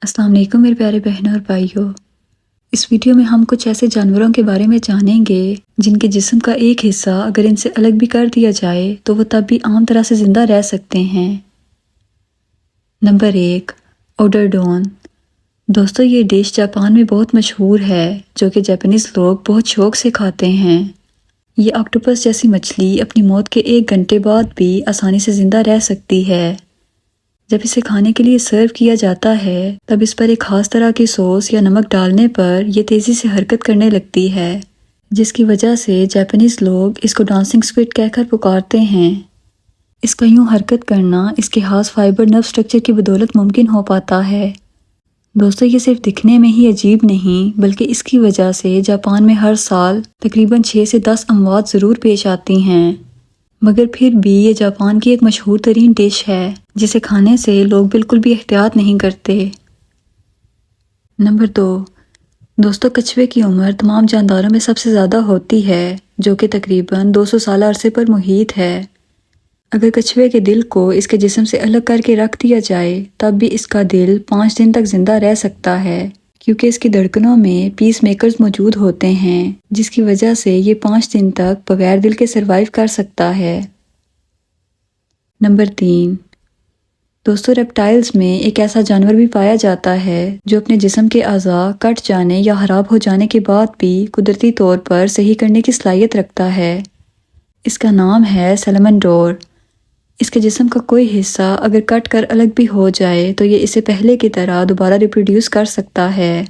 السلام علیکم میرے پیارے بہنوں اور بھائیوں۔ اس ویڈیو میں ہم کچھ ایسے جانوروں کے بارے میں جانیں گے جن کے جسم کا ایک حصہ اگر ان سے الگ بھی کر دیا جائے تو وہ تب بھی عام طرح سے زندہ رہ سکتے ہیں۔ نمبر 1، اوڈرڈون۔ دوستو، یہ ڈش جاپان میں بہت مشہور ہے جو کہ جاپانیز لوگ بہت شوق سے کھاتے ہیں۔ یہ آکٹوپس جیسی مچھلی اپنی موت کے 1 گھنٹے بعد بھی آسانی سے زندہ رہ سکتی ہے۔ جب اسے کھانے کے لیے سرو کیا جاتا ہے تب اس پر ایک خاص طرح کی سوس یا نمک ڈالنے پر یہ تیزی سے حرکت کرنے لگتی ہے، جس کی وجہ سے جاپانیز لوگ اس کو ڈانسنگ سکویڈ کہہ کر پکارتے ہیں۔ اس کا یوں حرکت کرنا اس کے خاص فائبر نرو سٹرکچر کی بدولت ممکن ہو پاتا ہے۔ دوستو، یہ صرف دکھنے میں ہی عجیب نہیں بلکہ اس کی وجہ سے جاپان میں ہر سال تقریباً 6 سے 10 اموات ضرور پیش آتی ہیں، مگر پھر بھی یہ جاپان کی ایک مشہور ترین ڈش ہے جسے کھانے سے لوگ بالکل بھی احتیاط نہیں کرتے۔ نمبر 2، دوستو، کچھوے کی عمر تمام جانداروں میں سب سے زیادہ ہوتی ہے جو کہ تقریباً 200 سالہ عرصے پر محیط ہے۔ اگر کچھوے کے دل کو اس کے جسم سے الگ کر کے رکھ دیا جائے تب بھی اس کا دل 5 دن تک زندہ رہ سکتا ہے، کیونکہ اس کی دھڑکنوں میں پیس میکرز موجود ہوتے ہیں جس کی وجہ سے یہ 5 دن تک بغیر دل کے سروائیو کر سکتا ہے۔ نمبر 3، دوستو، ریپٹائلز میں ایک ایسا جانور بھی پایا جاتا ہے جو اپنے جسم کے اعضاء کٹ جانے یا خراب ہو جانے کے بعد بھی قدرتی طور پر صحیح کرنے کی صلاحیت رکھتا ہے۔ اس کا نام ہے سیلمنڈور۔ اس کے جسم کا کوئی حصہ اگر کٹ کر الگ بھی ہو جائے تو یہ اسے پہلے کی طرح دوبارہ ریپروڈیوس کر سکتا ہے۔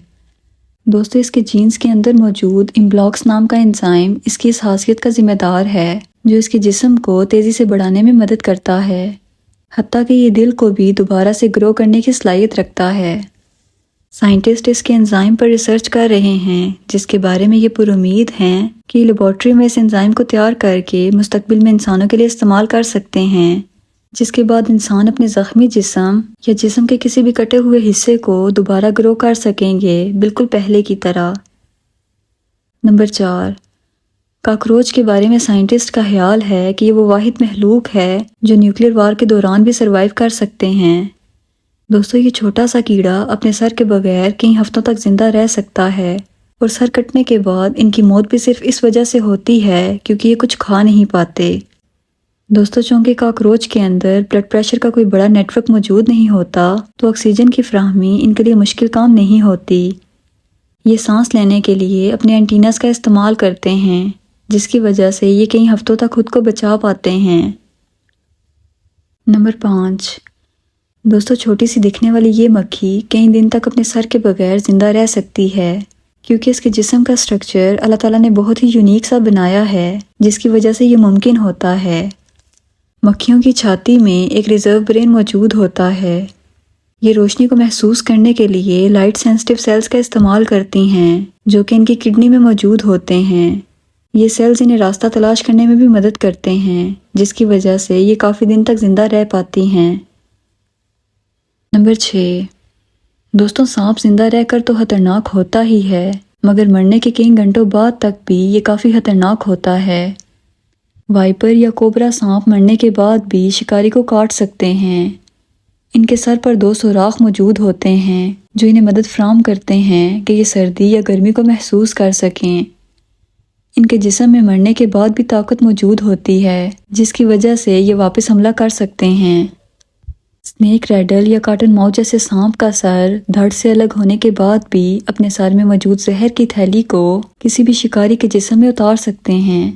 دوستو، اس کے جینز کے اندر موجود امبلاکس نام کا انزائم اس کی اس خاصیت کا ذمہ دار ہے جو اس کے جسم کو تیزی سے بڑھانے میں مدد کرتا ہے، حتیٰ کہ یہ دل کو بھی دوبارہ سے گرو کرنے کی صلاحیت رکھتا ہے۔ سائنٹسٹ اس کے انزائم پر ریسرچ کر رہے ہیں جس کے بارے میں یہ پر امید ہیں کہ لیبارٹری میں اس انزائم کو تیار کر کے مستقبل میں انسانوں کے لیے استعمال کر سکتے ہیں، جس کے بعد انسان اپنے زخمی جسم یا جسم کے کسی بھی کٹے ہوئے حصے کو دوبارہ گرو کر سکیں گے، بالکل پہلے کی طرح۔ نمبر 4، کاکروچ کے بارے میں سائنٹسٹ کا خیال ہے کہ یہ وہ واحد مخلوق ہے جو نیوکلیئر وار کے دوران بھی سروائیو کر سکتے ہیں۔ دوستو، یہ چھوٹا سا کیڑا اپنے سر کے بغیر کئی ہفتوں تک زندہ رہ سکتا ہے، اور سر کٹنے کے بعد ان کی موت بھی صرف اس وجہ سے ہوتی ہے کیونکہ یہ کچھ کھا نہیں پاتے۔ دوستو، چونکہ کاکروچ کے اندر بلڈ پریشر کا کوئی بڑا نیٹ ورک موجود نہیں ہوتا تو آکسیجن کی فراہمی ان کے لیے مشکل کام نہیں ہوتی۔ یہ سانس لینے کے لیے اپنے اینٹیناز کا استعمال کرتے ہیں جس کی وجہ سے یہ کئی ہفتوں تک خود کو بچا پاتے ہیں۔ نمبر 5، دوستو، چھوٹی سی دکھنے والی یہ مکھی کئی دن تک اپنے سر کے بغیر زندہ رہ سکتی ہے کیونکہ اس کے جسم کا سٹرکچر اللہ تعالیٰ نے بہت ہی یونیک سا بنایا ہے جس کی وجہ سے یہ ممکن ہوتا ہے۔ مکھیوں کی چھاتی میں ایک ریزرو برین موجود ہوتا ہے۔ یہ روشنی کو محسوس کرنے کے لیے لائٹ سینسٹیو سیلز کا استعمال کرتی ہیں جو کہ ان کی کڈنی میں موجود ہوتے ہیں۔ یہ سیلز انہیں راستہ تلاش کرنے میں بھی مدد کرتے ہیں جس کی وجہ سے یہ کافی دن تک زندہ رہ پاتی ہیں۔ نمبر 6، دوستوں، سانپ زندہ رہ کر تو خطرناک ہوتا ہی ہے مگر مرنے کے کئی گھنٹوں بعد تک بھی یہ کافی خطرناک ہوتا ہے۔ وائپر یا کوبرا سانپ مرنے کے بعد بھی شکاری کو کاٹ سکتے ہیں۔ ان کے سر پر 2 سوراخ موجود ہوتے ہیں جو انہیں مدد فراہم کرتے ہیں کہ یہ سردی یا گرمی کو محسوس کر سکیں۔ ان کے جسم میں مرنے کے بعد بھی طاقت موجود ہوتی ہے جس کی وجہ سے یہ واپس حملہ کر سکتے ہیں۔ سنیک ریڈل یا کاٹن ماؤتھ جیسے سانپ کا سر دھڑ سے الگ ہونے کے بعد بھی اپنے سر میں موجود زہر کی تھیلی کو کسی بھی شکاری کے جسم میں اتار سکتے ہیں۔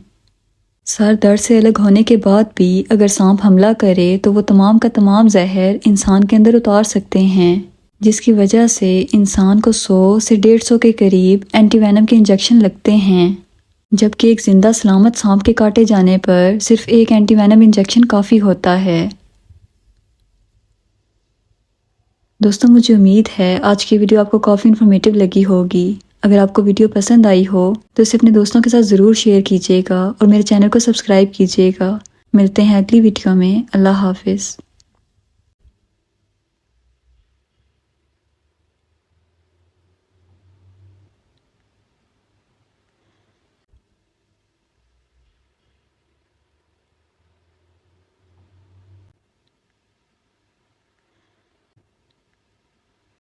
سر دھڑ سے الگ ہونے کے بعد بھی اگر سانپ حملہ کرے تو وہ تمام کا تمام زہر انسان کے اندر اتار سکتے ہیں، جس کی وجہ سے انسان کو 100 سے 150 کے قریب اینٹی وینم کے انجیکشن لگتے ہیں، جبکہ ایک زندہ سلامت سانپ کے کاٹے جانے پر صرف ایک اینٹی وینم انجیکشن کافی ہوتا ہے۔ دوستوں، مجھے امید ہے آج کی ویڈیو آپ کو کافی انفارمیٹیو لگی ہوگی۔ اگر آپ کو ویڈیو پسند آئی ہو تو اسے اپنے دوستوں کے ساتھ ضرور شیئر کیجیے گا اور میرے چینل کو سبسکرائب کیجیے گا۔ ملتے ہیں اگلی ویڈیو میں۔ اللہ حافظ۔